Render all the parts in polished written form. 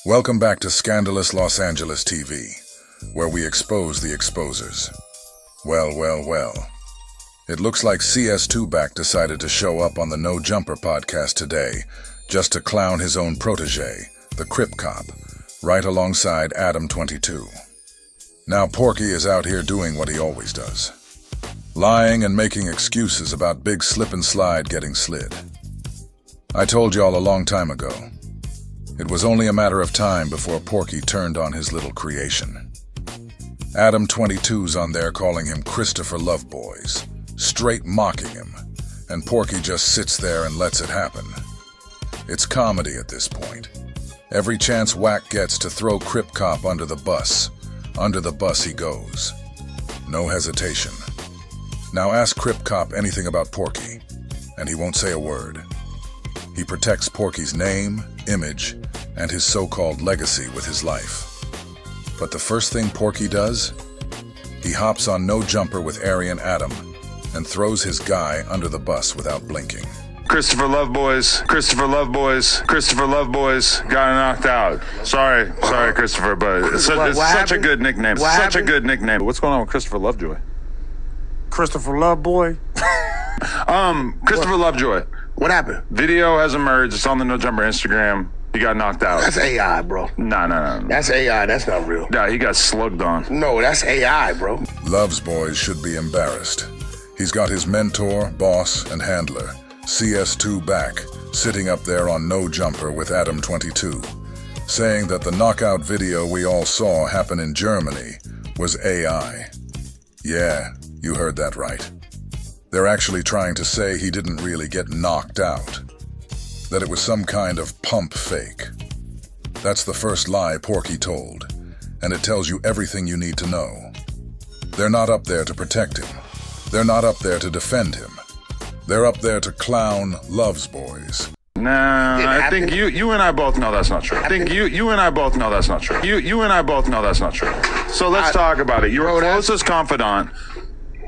Welcome back to Scandalous Los Angeles TV, where we expose the exposers. Well. It looks like CS2 Back decided to show up on the No Jumper podcast today, just to clown his own protege, the Crip Cop, right alongside Adam22. Now Porky is out here doing what he always does, lying and making excuses about big slip and slide getting slid. I told y'all a long time ago. It was only a matter of time before Porky turned on his little creation. Adam22's on there calling him Christopher Loveboys, straight mocking him, and Porky just sits there and lets it happen. It's comedy at this point. Every chance Wack gets to throw Crip Cop under the bus he goes. No hesitation. Now ask Crip Cop anything about Porky, and he won't say a word. He protects Porky's name, image, and his so-called legacy with his life. But the first thing Porky does? He hops on No Jumper with Arian Adam and throws his guy under the bus without blinking. Christopher Loveboys got knocked out. Sorry, Christopher, but it's such a good nickname. Such a good nickname. What's going on with Christopher Lovejoy? Christopher Loveboy? Christopher Lovejoy. What happened? Video has emerged. It's on the No Jumper Instagram. He got knocked out. That's AI, bro. No. That's AI. That's not real. Nah, he got slugged on. No, that's AI, bro. Love's Boys should be embarrassed. He's got his mentor, boss, and handler, CS2 Back, sitting up there on No Jumper with Adam22, saying that the knockout video we all saw happen in Germany was AI. Yeah, you heard that right. They're actually trying to say he didn't really get knocked out, that it was some kind of pump fake. That's the first lie Porky told, and it tells you everything you need to know. They're not up there to protect him. They're not up there to defend him. They're up there to clown Love's Boys. Nah, I think you and I both know that's not true. I think you and I both know that's not true. You and I both know that's not true. So let's talk about it. Your closest confidant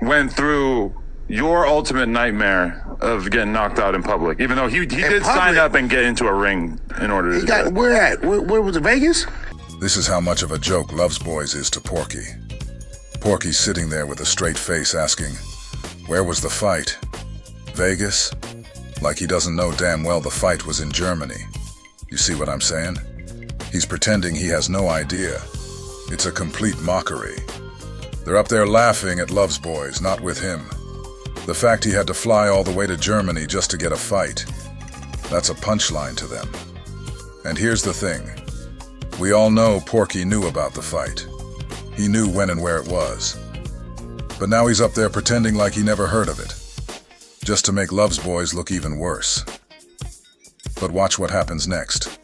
went through your ultimate nightmare of getting knocked out in public, even though he did sign up and get into a ring in order to do that. Where at? Where was it, Vegas? This is how much of a joke Love's Boys is to Porky. Porky's sitting there with a straight face asking, where was the fight? Vegas? Like he doesn't know damn well the fight was in Germany. You see what I'm saying? He's pretending he has no idea. It's a complete mockery. They're up there laughing at Love's Boys, not with him. The fact he had to fly all the way to Germany just to get a fight, that's a punchline to them. And here's the thing. We all know Porky knew about the fight. He knew when and where it was. But now he's up there pretending like he never heard of it, just to make Love's Boys look even worse. But watch what happens next.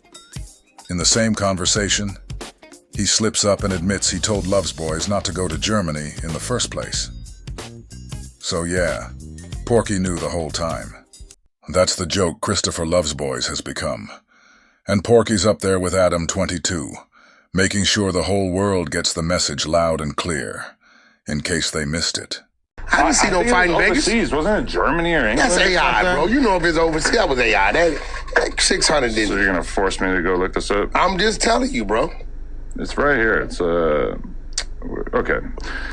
In the same conversation, he slips up and admits he told Love's Boys not to go to Germany in the first place. So yeah, Porky knew the whole time. That's the joke Christopher Love's Boys has become. And Porky's up there with Adam22, making sure the whole world gets the message loud and clear, in case they missed it. I didn't see no fight in Vegas. Overseas, wasn't it Germany or England? That's AI, bro. You know if it's overseas, that was AI. That 600 didn't. So you're gonna force me to go look this up? I'm just telling you, bro. It's right here. It's okay.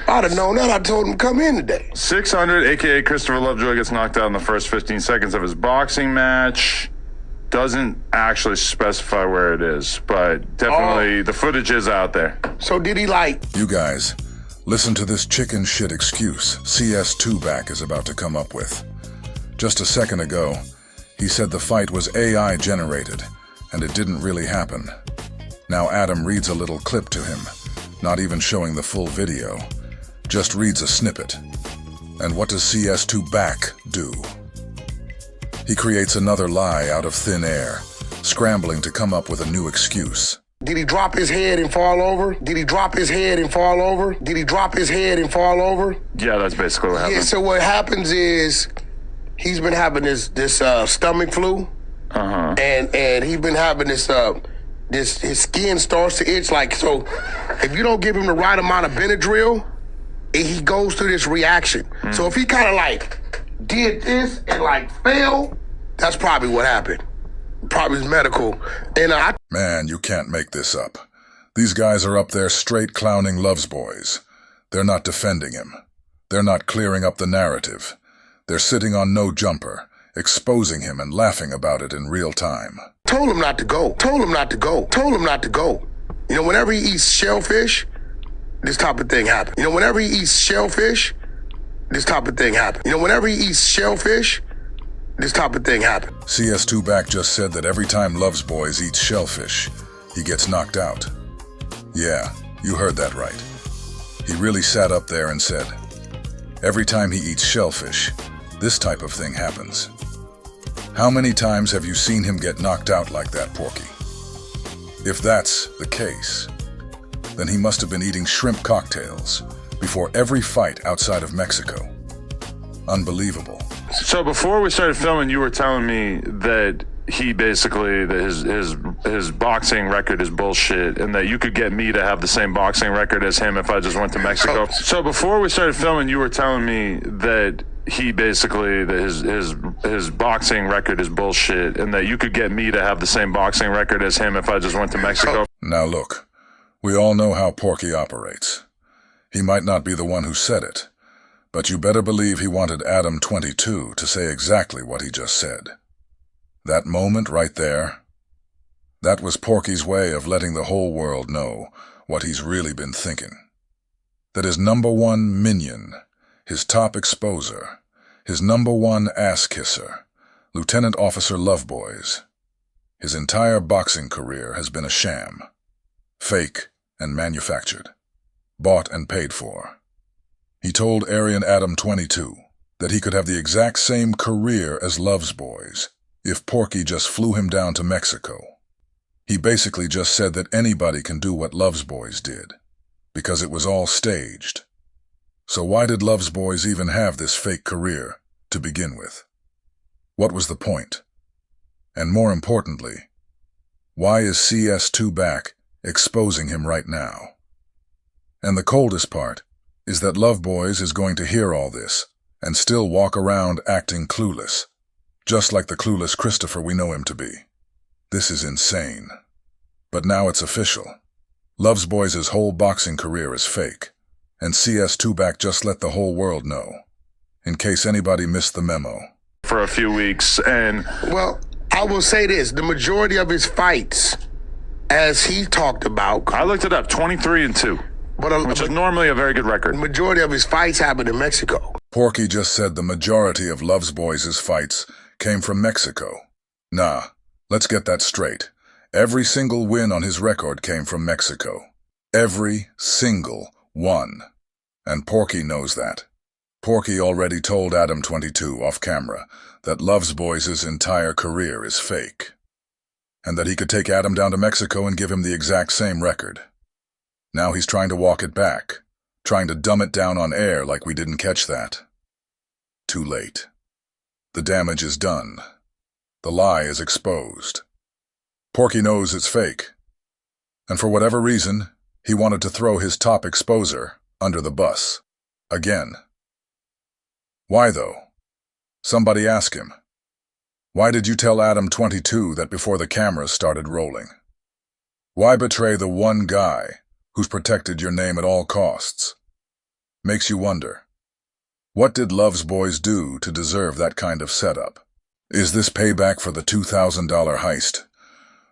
I'd have known that. I told him to come in today. 600, aka Christopher Lovejoy, gets knocked out in the first 15 seconds of his boxing match. Doesn't actually specify where it is, but definitely the footage is out there. So did he like... You guys, listen to this chicken shit excuse CS2 Back is about to come up with. Just a second ago, he said the fight was AI generated, and it didn't really happen. Now Adam reads a little clip to him, not even showing the full video, just reads a snippet. And what does CS2 Back do? He creates another lie out of thin air, scrambling to come up with a new excuse. Did he drop his head and fall over? Did he drop his head and fall over? Did he drop his head and fall over? Yeah, that's basically what happened. Yeah, so what happens is he's been having this stomach flu. And he's been having this his skin starts to itch, like, so if you don't give him the right amount of Benadryl, he goes through this reaction. So if he kind of like did this and like fell, that's probably what happened. Probably his medical. And Man, you can't make this up. These guys are up there straight clowning Love's boys. They're not defending him. They're not clearing up the narrative. They're sitting on no jumper, exposing him and laughing about it in real time. Told him not to go. Told him not to go. Told him not to go. You know, whenever he eats shellfish, this type of thing happens. You know, whenever he eats shellfish, this type of thing happens. You know, whenever he eats shellfish, this type of thing happens. CS2 Back just said that every time Love's boys eats shellfish, he gets knocked out. Yeah, you heard that right. He really sat up there and said, every time he eats shellfish, this type of thing happens. How many times have you seen him get knocked out like that, Porky? If that's the case, then he must have been eating shrimp cocktails before every fight outside of Mexico. Unbelievable. So before we started filming, you were telling me that he basically, that his boxing record is bullshit, and that you could get me to have the same boxing record as him if I just went to Mexico. So before we started filming, you were telling me that he basically, that his boxing record is bullshit, and that you could get me to have the same boxing record as him if I just went to Mexico. Now look, we all know how Porky operates. He might not be the one who said it, but you better believe he wanted Adam22 to say exactly what he just said. That moment right there, that was Porky's way of letting the whole world know what he's really been thinking. That his #1 minion, his top exposer, his #1 ass-kisser, Lieutenant Officer Loveboys, his entire boxing career has been a sham, fake and manufactured, bought and paid for. He told Aryan Adam22 that he could have the exact same career as Love's boys if Porky just flew him down to Mexico. He basically just said that anybody can do what Love's boys did, because it was all staged. So why did Love's boys even have this fake career to begin with? What was the point? And more importantly, why is CS2 Back exposing him right now? And the coldest part is that Love Boys is going to hear all this and still walk around acting clueless, just like the clueless Christopher we know him to be. This is insane. But now it's official. Love's Boys' whole boxing career is fake, and CS2 Back just let the whole world know, in case anybody missed the memo. For a few weeks, and... Well, I will say this, the majority of his fights, as he talked about... I looked it up, 23-2. Which is normally a very good record. The majority of his fights happened in Mexico. Porky just said the majority of Love's Boys' fights came from Mexico. Nah, let's get that straight. Every single win on his record came from Mexico. Every single one. And Porky knows that. Porky already told Adam22 off camera that Love's Boys' entire career is fake, and that he could take Adam down to Mexico and give him the exact same record. Now he's trying to walk it back, trying to dumb it down on air like we didn't catch that. Too late. The damage is done. The lie is exposed. Porky knows it's fake, and for whatever reason, he wanted to throw his top exposer under the bus. Again. Why though? Somebody ask him. Why did you tell Adam22 that before the cameras started rolling? Why betray the one guy who's protected your name at all costs? Makes you wonder. What did Love's Boys do to deserve that kind of setup? Is this payback for the $2,000 heist?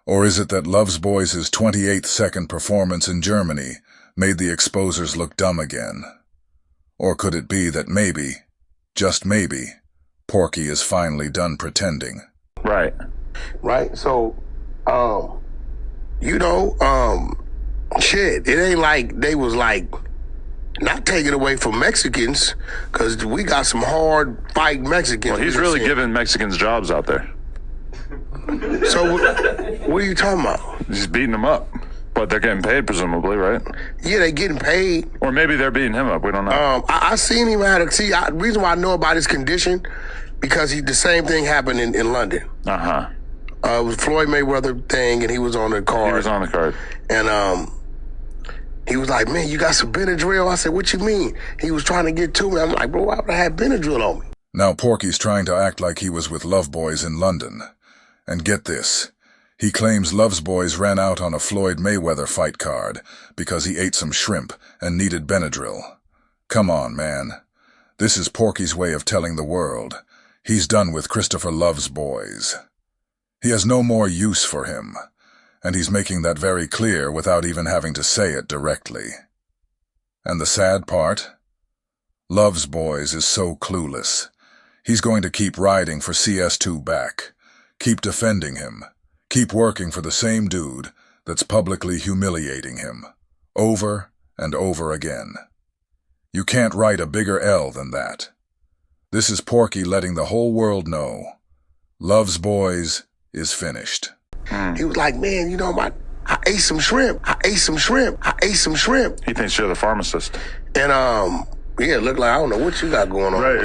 Or is it that Love's Boys' 28th second performance in Germany made the exposers look dumb again? Or could it be that maybe, just maybe, Porky is finally done pretending? Right. Right? So, shit, it ain't like they was like not taking away from Mexicans, because we got some hard fight Mexicans. Well, he's really giving Mexicans jobs out there. So what are you talking about? He's beating them up, but they're getting paid presumably, right? Yeah, they getting paid. Or maybe they're beating him up. We don't know. I seen him the reason why I know about his condition, because the same thing happened in London. It was Floyd Mayweather thing, and he was on the card. He was on the card. And he was like, man, you got some Benadryl? I said, what you mean? He was trying to get to me. I'm like, bro, why would I have Benadryl on me? Now Porky's trying to act like he was with Love Boys in London. And get this, He claims Love's Boys ran out on a Floyd Mayweather fight card because he ate some shrimp and needed Benadryl. Come on, man. This is Porky's way of telling the world he's done with Christopher Love's Boys. He has no more use for him, and he's making that very clear without even having to say it directly. And the sad part? Love's Boys is so clueless. He's going to keep riding for CS2 back, keep defending him, keep working for the same dude that's publicly humiliating him, over and over again. You can't write a bigger L than that. This is Porky letting the whole world know Love's Boys is finished. He was like, man, you know, I ate some shrimp. I ate some shrimp. I ate some shrimp. He thinks you're the pharmacist. And, yeah, it looked like, I don't know what you got going on. Right.